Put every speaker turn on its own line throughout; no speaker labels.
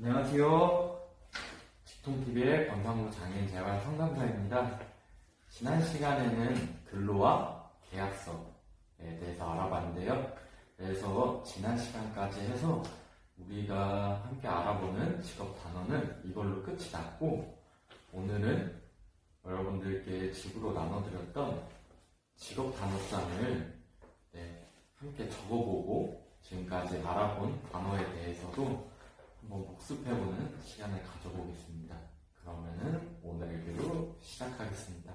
안녕하세요. 직통TV의 권상무 장애인 재활 상담사입니다. 지난 시간에는 근로와 계약서에 대해서 알아봤는데요. 그래서 지난 시간까지 해서 우리가 함께 알아보는 직업 단어는 이걸로 끝이 났고, 오늘은 여러분들께 집으로 나눠드렸던 직업 단어장을 함께 적어보고 지금까지 알아본 단어에 대해서도 한번 복습해보는 시간을 가져보겠습니다. 그러면은 오늘의 교육 시작하겠습니다.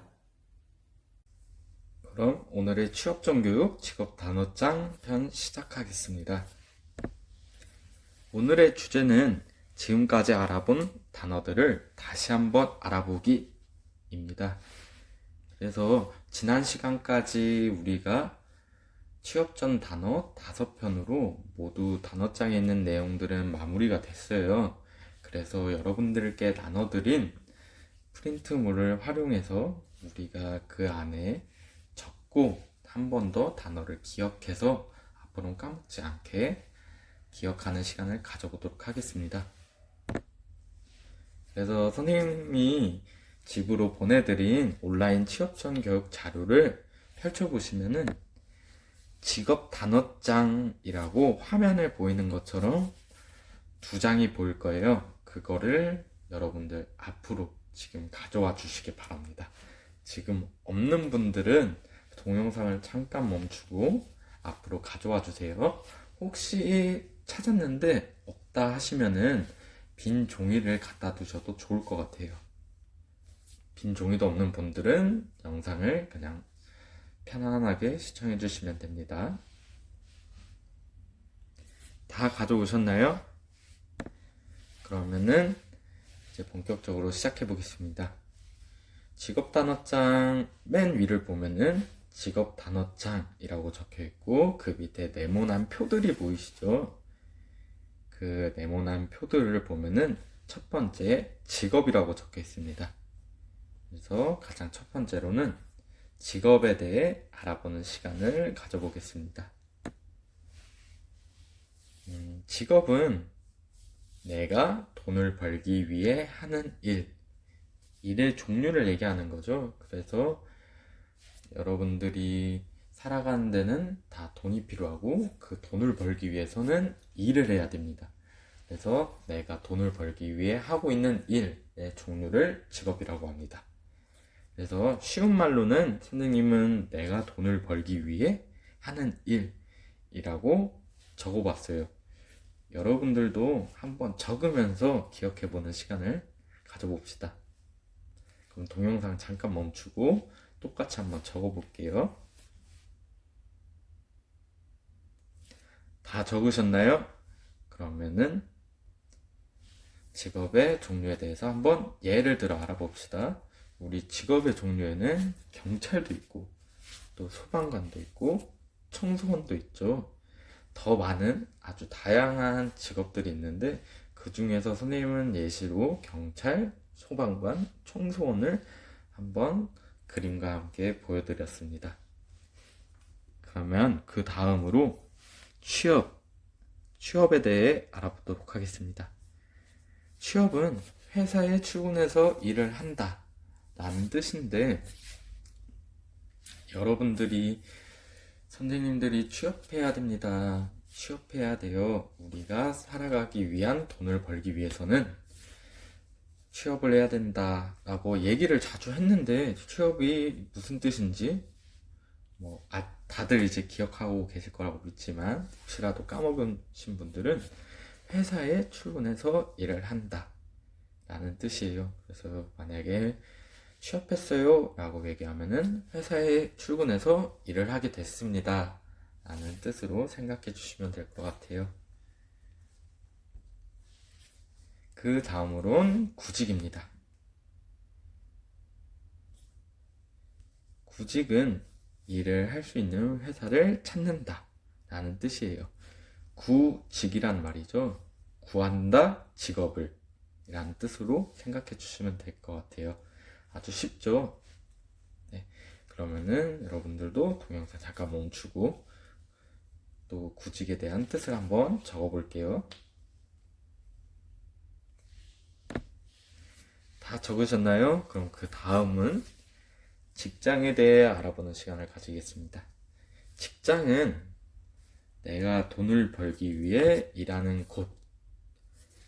그럼 오늘의 취업정교육 직업 단어장 편 시작하겠습니다. 오늘의 주제는 지금까지 알아본 단어들을 다시 한번 알아보기입니다. 그래서 지난 시간까지 우리가 취업 전 단어 5편으로 모두 단어장에 있는 내용들은 마무리가 됐어요. 그래서 여러분들께 나눠드린 프린트물을 활용해서 우리가 그 안에 적고 한 번 더 단어를 기억해서 앞으로는 까먹지 않게 기억하는 시간을 가져보도록 하겠습니다. 그래서 선생님이 집으로 보내드린 온라인 취업 전 교육 자료를 펼쳐보시면은 직업 단어장이라고 화면에 보이는 것처럼 2장이 보일 거예요. 그거를 여러분들 앞으로 지금 가져와 주시기 바랍니다. 지금 없는 분들은 동영상을 잠깐 멈추고 앞으로 가져와 주세요. 혹시 찾았는데 없다 하시면은 빈 종이를 갖다 두셔도 좋을 것 같아요. 빈 종이도 없는 분들은 영상을 그냥 편안하게 시청해 주시면 됩니다. 다 가져오셨나요? 그러면은 이제 본격적으로 시작해 보겠습니다. 직업 단어장 맨 위를 보면은 직업 단어장이라고 적혀 있고, 그 밑에 네모난 표들이 보이시죠? 그 네모난 표들을 보면은 첫 번째 직업이라고 적혀 있습니다. 그래서 가장 첫 번째로는 직업에 대해 알아보는 시간을 가져보겠습니다. 직업은 내가 돈을 벌기 위해 하는 일의 종류를 얘기하는 거죠. 그래서 여러분들이 살아가는 데는 다 돈이 필요하고 그 돈을 벌기 위해서는 일을 해야 됩니다. 그래서 내가 돈을 벌기 위해 하고 있는 일의 종류를 직업이라고 합니다. 그래서 쉬운 말로는 선생님은 내가 돈을 벌기 위해 하는 일이라고 적어봤어요. 여러분들도 한번 적으면서 기억해보는 시간을 가져봅시다. 그럼 동영상 잠깐 멈추고 똑같이 한번 적어볼게요. 다 적으셨나요? 그러면은 직업의 종류에 대해서 한번 예를 들어 알아봅시다. 우리 직업의 종류에는 경찰도 있고 또 소방관도 있고 청소원도 있죠. 더 많은 아주 다양한 직업들이 있는데 그 중에서 선생님은 예시로 경찰, 소방관, 청소원을 한번 그림과 함께 보여드렸습니다. 그러면 그 다음으로 취업에 대해 알아보도록 하겠습니다. 취업은 회사에 출근해서 일을 한다 라는 뜻인데, 여러분들이 선생님들이 취업해야 됩니다, 취업해야 돼요, 우리가 살아가기 위한 돈을 벌기 위해서는 취업을 해야 된다 라고 얘기를 자주 했는데, 취업이 무슨 뜻인지 다들 이제 기억하고 계실 거라고 믿지만 혹시라도 까먹으신 분들은 회사에 출근해서 일을 한다 라는 뜻이에요. 그래서 만약에 취업했어요 라고 얘기하면은 회사에 출근해서 일을 하게 됐습니다 라는 뜻으로 생각해 주시면 될 것 같아요. 그 다음으론 구직입니다. 구직은 일을 할 수 있는 회사를 찾는다 라는 뜻이에요. 구직이란 말이죠. 구한다 직업을 이라는 뜻으로 생각해 주시면 될 것 같아요. 아주 쉽죠? 네, 그러면은 여러분들도 동영상 잠깐 멈추고 또 구직에 대한 뜻을 한번 적어 볼게요. 다 적으셨나요? 그럼 그 다음은 직장에 대해 알아보는 시간을 가지겠습니다. 직장은 내가 돈을 벌기 위해 일하는 곳,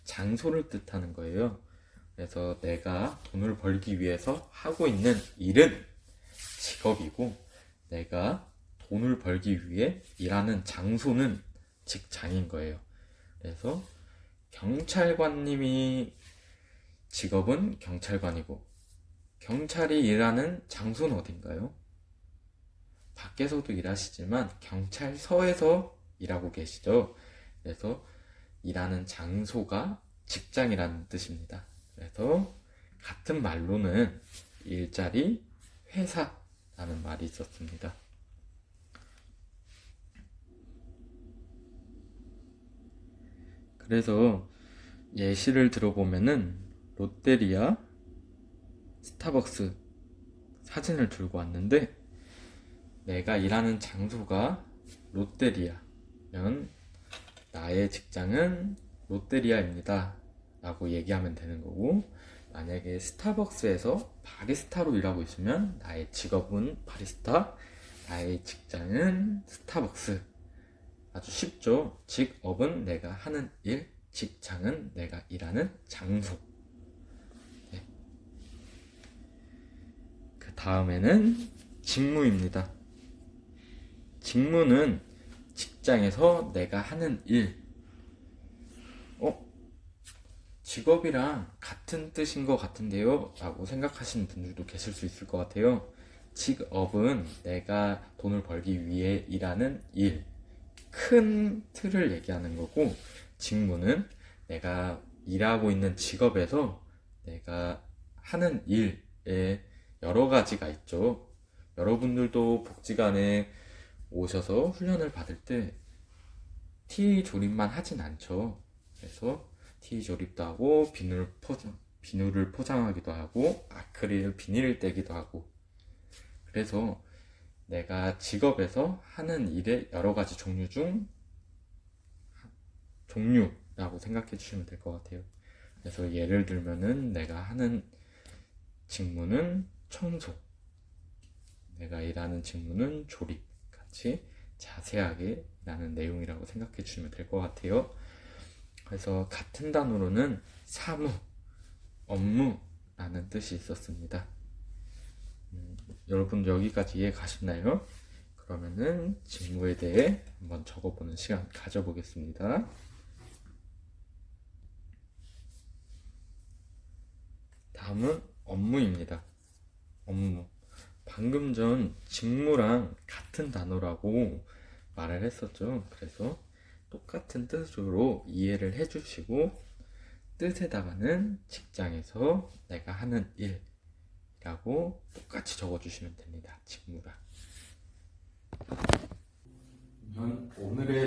장소를 뜻하는 거예요. 그래서 내가 돈을 벌기 위해서 하고 있는 일은 직업이고, 내가 돈을 벌기 위해 일하는 장소는 직장인 거예요. 그래서 경찰관님이 직업은 경찰관이고, 경찰이 일하는 장소는 어딘가요? 밖에서도 일하시지만 경찰서에서 일하고 계시죠. 그래서 일하는 장소가 직장이라는 뜻입니다. 그래서 같은 말로는 일자리, 회사라는 말이 있었습니다. 그래서 예시를 들어보면은 롯데리아, 스타벅스 사진을 들고 왔는데, 내가 일하는 장소가 롯데리아면 나의 직장은 롯데리아입니다 라고 얘기하면 되는 거고, 만약에 스타벅스에서 바리스타로 일하고 있으면 나의 직업은 바리스타, 나의 직장은 스타벅스. 아주 쉽죠? 직업은 내가 하는 일, 직장은 내가 일하는 장소. 네. 그 다음에는 직무입니다. 직무는 직장에서 내가 하는 일. 직업이랑 같은 뜻인 것 같은데요? 라고 생각하시는 분들도 계실 수 있을 것 같아요. 직업은 내가 돈을 벌기 위해 일하는 일, 큰 틀을 얘기하는 거고, 직무는 내가 일하고 있는 직업에서 내가 하는 일에 여러 가지가 있죠. 여러분들도 복지관에 오셔서 훈련을 받을 때 티 조립만 하진 않죠. 그래서 티 조립도 하고, 비누를 포장하기도 하고, 아크릴 비닐을 떼기도 하고. 그래서 내가 직업에서 하는 일의 여러 가지 종류 중 종류라고 생각해 주시면 될 것 같아요. 그래서 예를 들면은 내가 하는 직무는 청소, 내가 일하는 직무는 조립, 같이 자세하게 일하는 내용이라고 생각해 주시면 될 것 같아요. 그래서 같은 단어로는 사무, 업무라는 뜻이 있었습니다. 여러분 여기까지 이해 가셨나요? 그러면은 직무에 대해 한번 적어보는 시간 가져보겠습니다. 다음은 업무입니다. 업무. 방금 전 직무랑 같은 단어라고 말을 했었죠. 그래서 똑같은 뜻으로 이해를 해주시고, 뜻에다가는 직장에서 내가 하는 일이라고 똑같이 적어주시면 됩니다. 직무랑. 오늘의